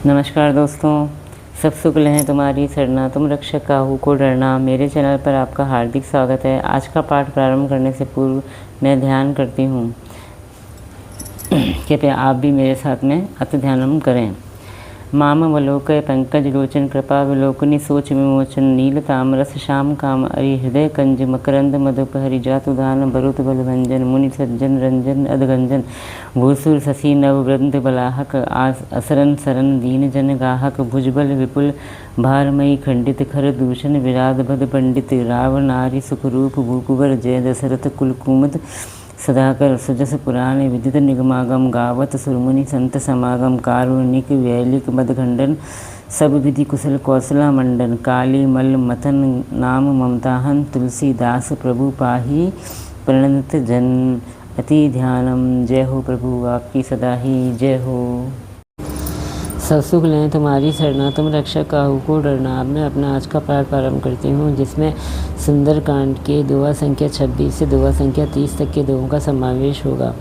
नमस्कार दोस्तों, सब शुक्ल हैं तुम्हारी सरना, तुम रक्षक काहू को डरना। मेरे चैनल पर आपका हार्दिक स्वागत है। आज का पाठ प्रारंभ करने से पूर्व मैं ध्यान करती हूँ, कृपया आप भी मेरे साथ में अति ध्यानम करें। मामवलोकय पंकज लोचन कृपा विलोकनी सोच विमोचन नील तामरस श्याम काम अरि हृदय कंज मकरंद मधुपहरि जातुदान बरुत बलभंजन मुनि सज्जन रंजन अधगंजन भूसुर शशि नववृंद बलाहक असरन सरन दीन जन गाहक भुजबल विपुल भारमयी खंडित खर दूषण विराध भद पंडित राव नारी सुखरूप भूकुवर जय दशरथ कुलकुमद सदाकर सुजस पुराण विदित निगमागम गावत सुरमुनि संत समागम कारुणिक वैलिक मदखंडन सब विधि कुशल कौशला मंडन काली मल मथन नाम ममताहन तुलसीदास प्रभु पाही प्रणत जन अति ध्यानम। जय हो प्रभु, आपकी सदा ही जय हो। सब सुख लें तुम्हारी सरना, तुम रक्षक काहू को डरना। अब मैं अपना आज का पाठ प्रारंभ करती हूँ, जिसमें सुंदरकांड के दोहा संख्या 26 से दोहा संख्या 30 तक के दोहों का समावेश होगा।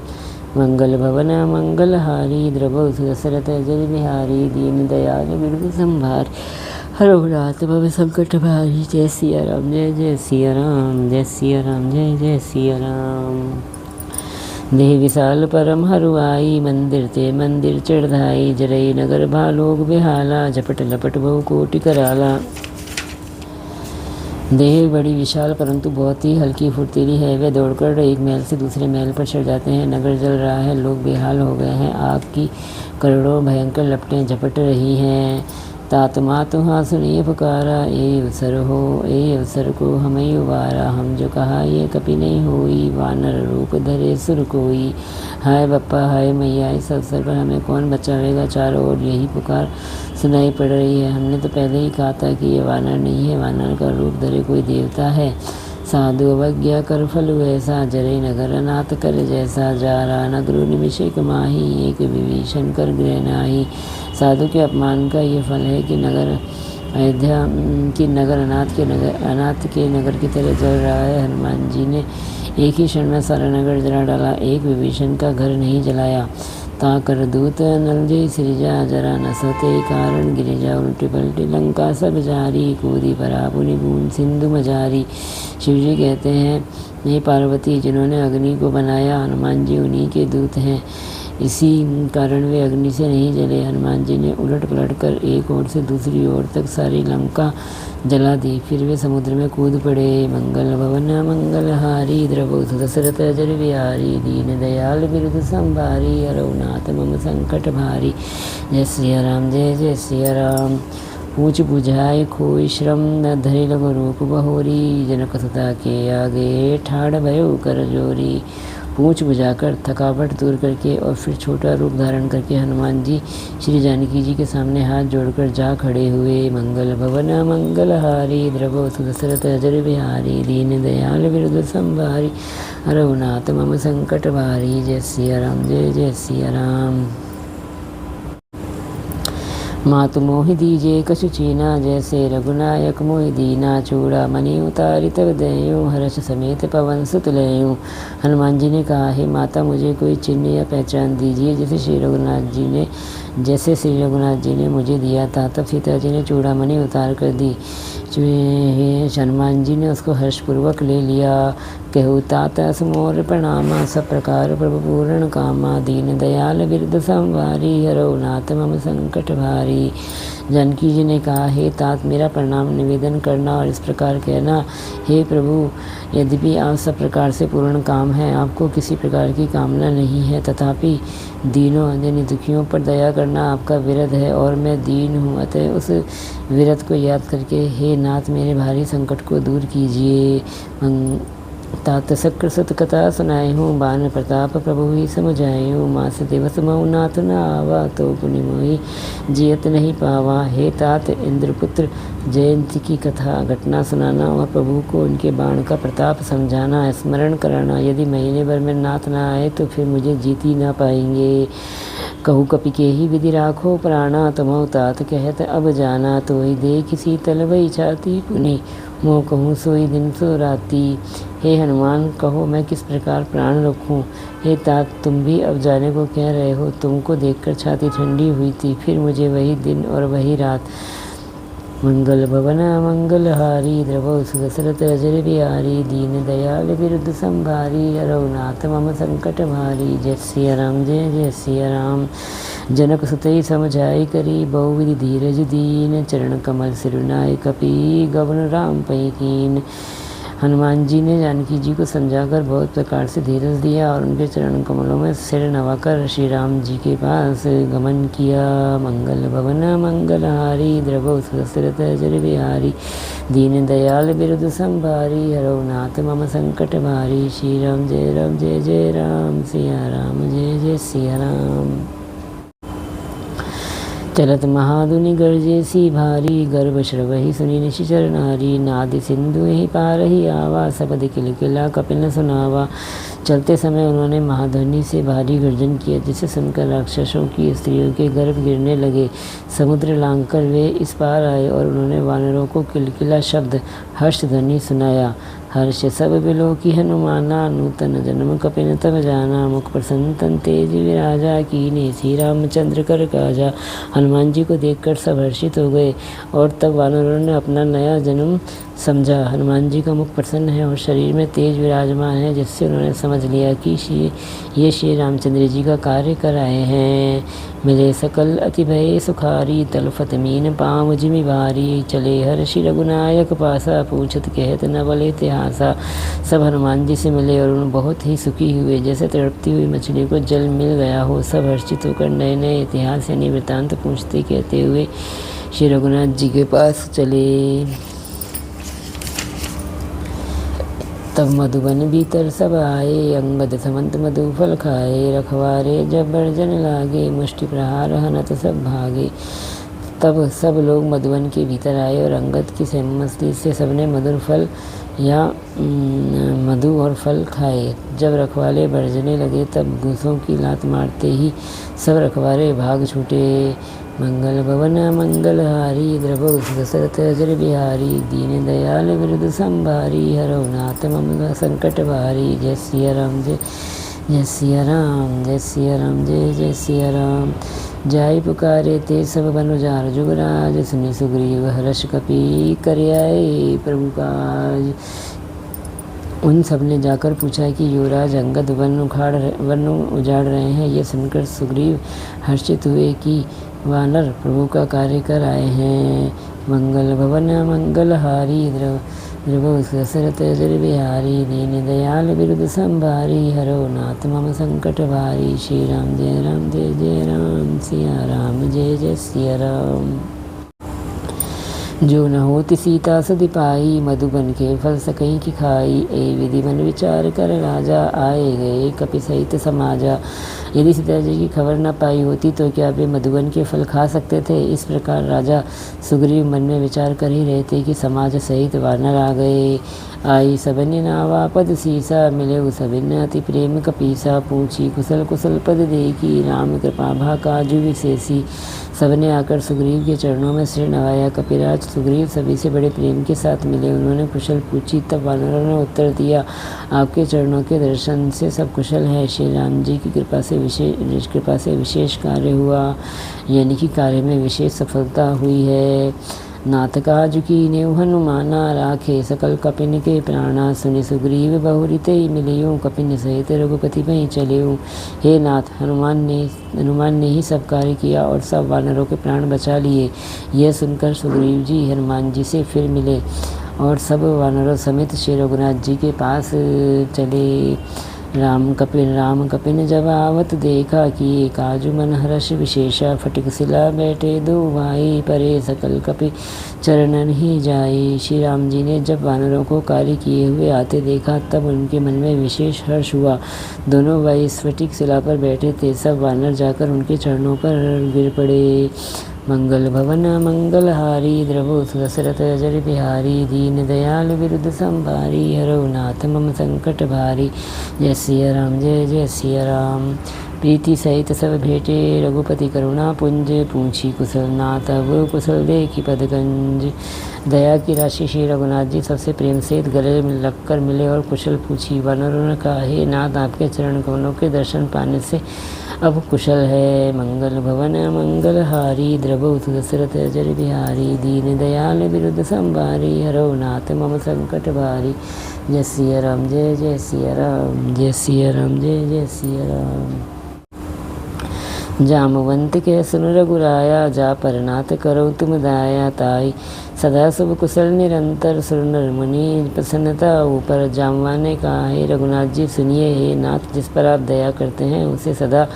मंगल भवन मंगलहारी द्रवौ दशरथ जय बिहारी दीन दयाल बिरु संभार हरो रात भव संकट भारी। जय सिया राम, जय जय सिया राम, जय सिया राम, जय जय सिया राम। देह विशाल परम हरुआई मंदिर ते मंदिर चढ़ाई जरई नगर भालोग बेहाला झपट लपट बहु कोटि कराला। देह बड़ी विशाल परंतु बहुत ही हल्की फुर्तीली है। वे दौड़कर एक महल से दूसरे महल पर चढ़ जाते हैं। नगर जल रहा है, लोग बेहाल हो गए हैं। आग की करोड़ों भयंकर लपटें झपट रही हैं। तात्मा तुहा सुनिए पुकारा, ए अवसर हो, ए अवसर को हमें उबारा। हम जो कहा ये कभी नहीं हुई, वानर रूप धरे सुर कोई। हाय बप्पा हाय मैया, इस अवसर पर हमें कौन बचावेगा। चारों ओर यही पुकार सुनाई पड़ रही है। हमने तो पहले ही कहा था कि ये वानर नहीं है, वानर का रूप धरे कोई देवता है। साधु अवज्ञा कर फल ऐसा, जरे नगर अनाथ कर जैसा। जारा नगरु निमिषेक माही, एक विभीषण कर गृह नाही। साधु के अपमान का ये फल है कि नगर अयोध्या की नगर अनाथ के नगर की तरह जल रहा है। हनुमान जी ने एक ही क्षण में सारा नगर जला डाला, एक विभीषण का घर नहीं जलाया। ताकर दूत नल जय सृजा, जरा न सोते कारण गिरिजा। उल्टी पलटी लंका सब जारी, कूदी परा पुनि बूंद सिंधु मजारी। शिव जी कहते हैं, ये पार्वती जिन्होंने अग्नि को बनाया, हनुमान जी उन्हीं के दूत हैं, इसी कारण वे अग्नि से नहीं जले। हनुमान जी ने उलट पलट कर एक ओर से दूसरी ओर तक सारी लंका जला दी। फिर वे समुद्र में कूद पड़े। मंगल भवन मंगलहारी द्रवौ दशरथ जय बिहारी दीन दयाल बिरु संभारी हरौ नाथ मम संकट भारी। जय सिया राम, जय जय सिया राम। पूछ बुझाए खोई श्रम, न धरे लघु रूप बहोरी। जनक सुता के आगे ठाड़ भयो कर जोरी। पूछ बुझाकर थकावट दूर करके और फिर छोटा रूप धारण करके हनुमान जी श्री जानकी जी के सामने हाथ जोड़कर जा खड़े हुए। मंगल भवन मंगलहारी द्रवौ दशरथ जय बिहारी दीन दयाल बिरु संभारी हरौ नाथ मम संकट भारी। जय सिया राम, जय जय सिया राम। मातु मोहि दीजे कछु चीना, जैसे रघुनायक मोहि दीना। चूड़ा मणि उतारी तब दयूं, हर्ष समेत पवन सुत लयूं। हनुमान जी ने कहा, हे माता, मुझे कोई चिन्ह या पहचान दीजिए जैसे श्री रघुनाथ जी ने मुझे दिया था। तब सीता जी ने चूड़ामणि उतार कर दी। हनुमान जी ने उसको हर्षपूर्वक ले लिया। कहु तात असमोर प्रणामा, सब प्रकार प्रभु पूर्ण कामा। दीन दयाल बिरद संवारी, हरौ नाथ मम संकट भारी। जानकी जी ने कहा, हे तात, मेरा प्रणाम निवेदन करना और इस प्रकार कहना, हे प्रभु, यद्यपि आप सब प्रकार से पूर्ण काम हैं, आपको किसी प्रकार की कामना नहीं है, तथापि दीनों यानी दुखियों पर दया करना आपका विरध है और मैं दीन हूँ। अतः उस विरध को याद करके हे नाथ मेरे भारी संकट को दूर कीजिए। तात शक्र सत कथा सुनाए हूँ, बान प्रताप प्रभु ही समझाए हूँ। मास दिवस मऊ नाथ न आवा, तो पुनि मोहि जियत नहीं पावा। हे तात, इंद्रपुत्र जयंती की कथा घटना सुनाना और प्रभु को उनके बाण का प्रताप समझाना, स्मरण कराना। यदि महीने भर में नाथ न आए तो फिर मुझे जीत ही ना पाएंगे। कहु कपि के ही विधि राखो प्राणा, तुमहु तात कहत अब जाना। तो ही देख शीतल भई छाती, पुनि मोह कहूँ सोई दिन सो राती। हे हनुमान, कहो मैं किस प्रकार प्राण रखूं। हे तात, तुम भी अब जाने को कह रहे हो। तुमको देखकर छाती ठंडी हुई थी, फिर मुझे वही दिन और वही रात। मंगल भवन मंगलहारी, द्रवौ सुदशरथ अजर बिहारी। दीन दयाल विरुद्ध संभारी, हरहुनाथ मम संकट भारी। जय सिया राम, जय जय सिया राम। जनक सुतई समझाई करी, बहुविधि धीरज दीन। चरण कमल सिरुनाय कपि, गवन राम पै कीन। हनुमान जी ने जानकी जी को समझाकर बहुत प्रकार से धीरज दिया और उनके चरण कमलों में सिर नवाकर श्री राम जी के पास गमन किया। मंगल भवन मंगलहारी, द्रवौ सुदशरथ अजर बिहारी। दीन दयाल बिरुद संभारी, हरहुनाथ मम संकट भारी। श्री राम जय जय राम, सिया राम जय जय सिया राम। चलत महाधुनि गर्जेसी भारी, गर्भ श्रवहि सुनि निशिचर नारी। नादि सिंधु ही पारहि आवा, सबद किलकिला कपिल न सुनावा। चलते समय उन्होंने महाध्वनि से भारी गर्जन किया, जिसे सुनकर राक्षसों की स्त्रियों के गर्भ गिरने लगे। समुद्र लांघकर वे इस पार आए और उन्होंने वानरों को किलकिला शब्द हर्ष ध्वनि सुनाया। हर्ष सब बिलो की हनुमाना, नूतन जन्म कपिन तब जाना। मुख प्रसन्न तन तेज विराजा, कीने श्री रामचंद्र कर काजा। हनुमान जी को देखकर सब हर्षित हो गए और तब वानरों ने अपना नया जन्म समझा। हनुमान जी का मुख प्रसन्न है और शरीर में तेज विराजमान है, जिससे उन्होंने समझ लिया कि ये श्री रामचंद्र जी का कार्य कर आए हैं। मिले सकल अति भय सुखारी, तलफत मीन पाँव जिमि भारी। चले हर्षि रघुनायक पासा, पूछत कहत न बले त्यासा। सब हनुमान जी से मिले और उन्हें बहुत ही सुखी हुए, जैसे तड़पती हुई मछली को जल मिल गया हो। सब हर्षित होकर नए नए इतिहास यानी वृत्तांत पूछते कहते हुए श्री रघुनाथ जी के पास चले। तब मधुबन भीतर सब आए, अंगद समंत मधु फल खाए। रखवारे जब बर्जन लागे, मुष्टि प्रहार हनत सब भागे। तब सब लोग मधुबन के भीतर आए और अंगद की सहमति से सबने मधुर फल या मधु और फल खाए। जब रखवाले बरजने लगे, तब घूसों की लात मारते ही सब रखवारे भाग छूटे। मंगल भवन मंगलहारी, द्रवौ सुदशरथ अजर बिहारी। दीन दयाल विरुद्ध संभारी, हरहुनाथ मम संकट भारी। जय सिया राम, जय सिया राम, जय सिया राम, जय जय सिया राम। जाय पुकारे ते सब बनुजार जुगराज, सुनि सुग्रीव हर्ष कपि करियाए प्रभु काज। उन सब ने जाकर पूछा कि युवराज अंगद वन उजाड़ रहे हैं। ये सुनकर सुग्रीव हर्षित हुए कि वानर प्रभु का कार्य कर आए हैं। मंगल भवन मंगलहारी, द्रवौ सुदशरथ अजर बिहारी। दीन दयाल विरुद्ध संभारी, हरहुनाथ मम संकट भारी। श्री राम जय जय राम, सिया राम जय जय सिया राम। जो न होति सीता सदि पाई, मधुबन के फल सकई की खाई। ए विधि मन विचार कर राजा, आए गए कपि सहित समाजा। यदि सीता जी की खबर न पाई होती तो क्या वे मधुबन के फल खा सकते थे। इस प्रकार राजा सुग्रीव मन में विचार कर ही रहे थे कि समाज सहित वानर आ गए। आई सबने नावा पद सीसा, मिले सबिन अति प्रेम कपीसा। पूछी कुशल कुशल पद देखी, राम कृपा भा काजु विशेषी। सबने आकर सुग्रीव के चरणों में सिर नवाया। कपिराज सुग्रीव सभी से बड़े प्रेम के साथ मिले। उन्होंने कुशल पूछी, तब वानरों ने उत्तर दिया, आपके चरणों के दर्शन से सब कुशल है। श्री राम जी की कृपा से विशेष कार्य हुआ, यानी कि कार्य में विशेष सफलता हुई है। नाथ काज कीन्हे हनुमाना, राखे सकल कपिन के प्राणा। सुनि सुग्रीव बहुरिते मिलियो, कपिन सहित रघुपति पै चलियो। हे नाथ, हनुमान ने ही सब कार्य किया और सब वानरों के प्राण बचा लिए। यह सुनकर सुग्रीव जी हनुमान जी से फिर मिले और सब वानरों समेत श्री रघुनाथ जी के पास चले। राम कपिन जब आवत देखा, कि काजु मन हर्ष विशेषा। फटिक सिला बैठे दो भाई, परे सकल कपि चरणन ही जाए। श्री राम जी ने जब वानरों को कार्य किए हुए आते देखा, तब उनके मन में विशेष हर्ष हुआ। दोनों भाई स्फटिक शिला पर बैठे थे। सब वानर जाकर उनके चरणों पर गिर पड़े। मंगल भवन मंगलहारी, द्रवौ सुदशरथ अजर बिहारी। दीन दयाल विरुद्ध संभारी, हरहुनाथ मम संकट भारी। जय सिया राम, जय जय सिया राम। प्रीति सहित सब भेटे रघुपति करुणा पुंज, पूछी कुशल ना तब कुशल देखी पदगंज। दया की राशि श्री रघुनाथ जी सबसे प्रेम से गले में लगकर मिले और कुशल पूछी। वानरों ने कहा, हे नाथ, आपके चरण कमलों के दर्शन पाने से अब कुशल है। मंगल भवन मंगल हारी, द्रवहु दशरथ जर बिहारी। दीन दयाल विरुद्ध संभारी, हरौ नाथ मम संकट भारी। जय सिया राम, जय जय सिया राम, जय सिया राम, जय जय सिया राम। जामवंत के सुन रघुराया, जा परनाथ करो तुम दाया। ताई सदा शुभ कुशल निरंतर, सुर नर मुनि प्रसन्नता ऊपर। जामवान ने कहा, हे रघुनाथ जी सुनिए, हे नाथ, जिस पर आप दया करते हैं उसे सदा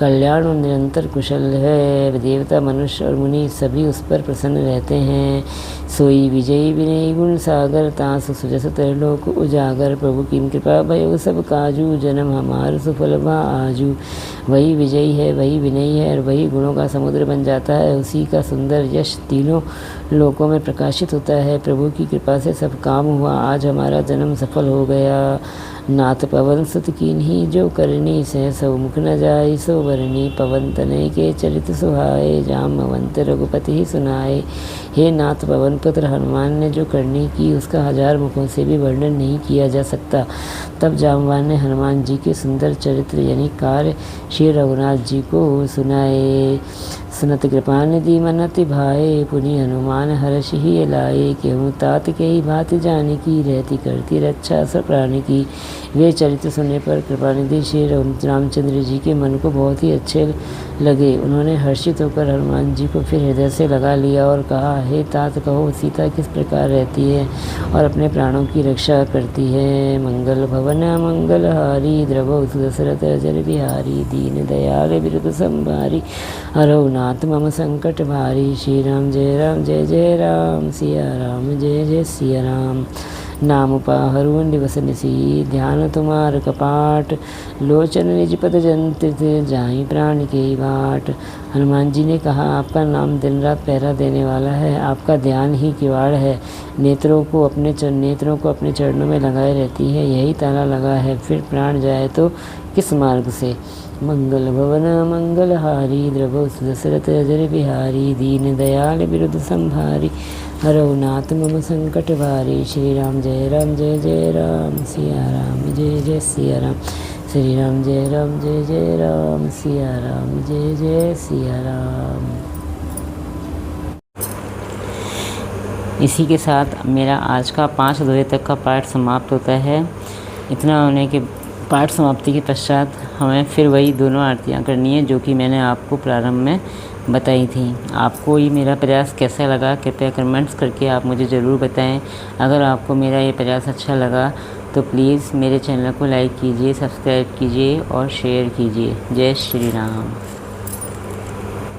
कल्याण और निरंतर कुशल है। देवता मनुष्य और मुनि सभी उस पर प्रसन्न रहते हैं। सोई विजयी विनयी गुण सागर, तासु सुजस त्रिलोक उजागर। प्रभु की कृपा भयो सब काजू, जन्म हमार सुफल भा आजू। वही विजयी है, वही विनयी है और वही गुणों का समुद्र बन जाता है। उसी का सुंदर यश तीनों लोकों में प्रकाशित होता है। प्रभु की कृपा से सब काम हुआ, आज हमारा जन्म सफल हो गया। नाथ पवन सुत कीन्ही जो करनी, सह सौ मुख न जाय सो वरनी। पवन तनय के चरित सुहाए, जामवंत रघुपति ही सुनाए। हे नाथ, पवन पुत्र हनुमान ने जो करनी की उसका 1000 मुखों से भी वर्णन नहीं किया जा सकता। तब जामवान ने हनुमान जी के सुंदर चरित्र यानी कार्य श्री रघुनाथ जी को सुनाए। सुनत कृपा निधि मनति भाए, पुनि हनुमान हर्ष ही लाए। केहूँ तात के ही भांति जानकी, रहती करती रक्षा सब प्राणी की। वे चरित्र सुनने पर कृपानिधि श्री रामचंद्र जी के मन को बहुत ही अच्छे लगे। उन्होंने हर्षित होकर हनुमान जी को फिर हृदय से लगा लिया और कहा, हे तात, कहो सीता किस प्रकार रहती है और अपने प्राणों की रक्षा करती है। मंगल भवन मंगल हारी, द्रवहु दशरथ जर बिहारी। दीन दयाल विरुद्ध संभारी, हरौ नाथ मम संकट भारी। श्री राम जय जय राम, सिया राम जय जय सिया राम। नाम पाहरुन दिवस निसी, ध्यान तुम्हार कपाट। लोचन निज पद जंत्रित, जाहि प्राण के बाट। हनुमान जी ने कहा, आपका नाम दिन रात पहरा देने वाला है, आपका ध्यान ही किवाड़ है। नेत्रों को अपने चरणों में लगाए रहती है, यही ताला लगा है, फिर प्राण जाए तो किस मार्ग से। मंगल भवन मंगल हारी, द्रवहु दशरथ जर बिहारी। दीन दयाल विरुद्ध संभारी, हरौ नाथ मम संकट भारी। श्री राम जय जय राम, सिया राम जय जय सिया राम। श्री राम जय जय राम, सिया राम जय जय सिया राम। इसी के साथ मेरा आज का 5 अध्याय तक का पाठ समाप्त होता है। इतना होने के पाठ समाप्ति के पश्चात हमें फिर वही दोनों आरतियाँ करनी है जो कि मैंने आपको प्रारंभ में बताई थी। आपको ये मेरा प्रयास कैसा लगा कृपया कमेंट्स करके आप मुझे ज़रूर बताएं। अगर आपको मेरा ये प्रयास अच्छा लगा तो प्लीज़ मेरे चैनल को लाइक कीजिए, सब्सक्राइब कीजिए और शेयर कीजिए। जय श्री राम।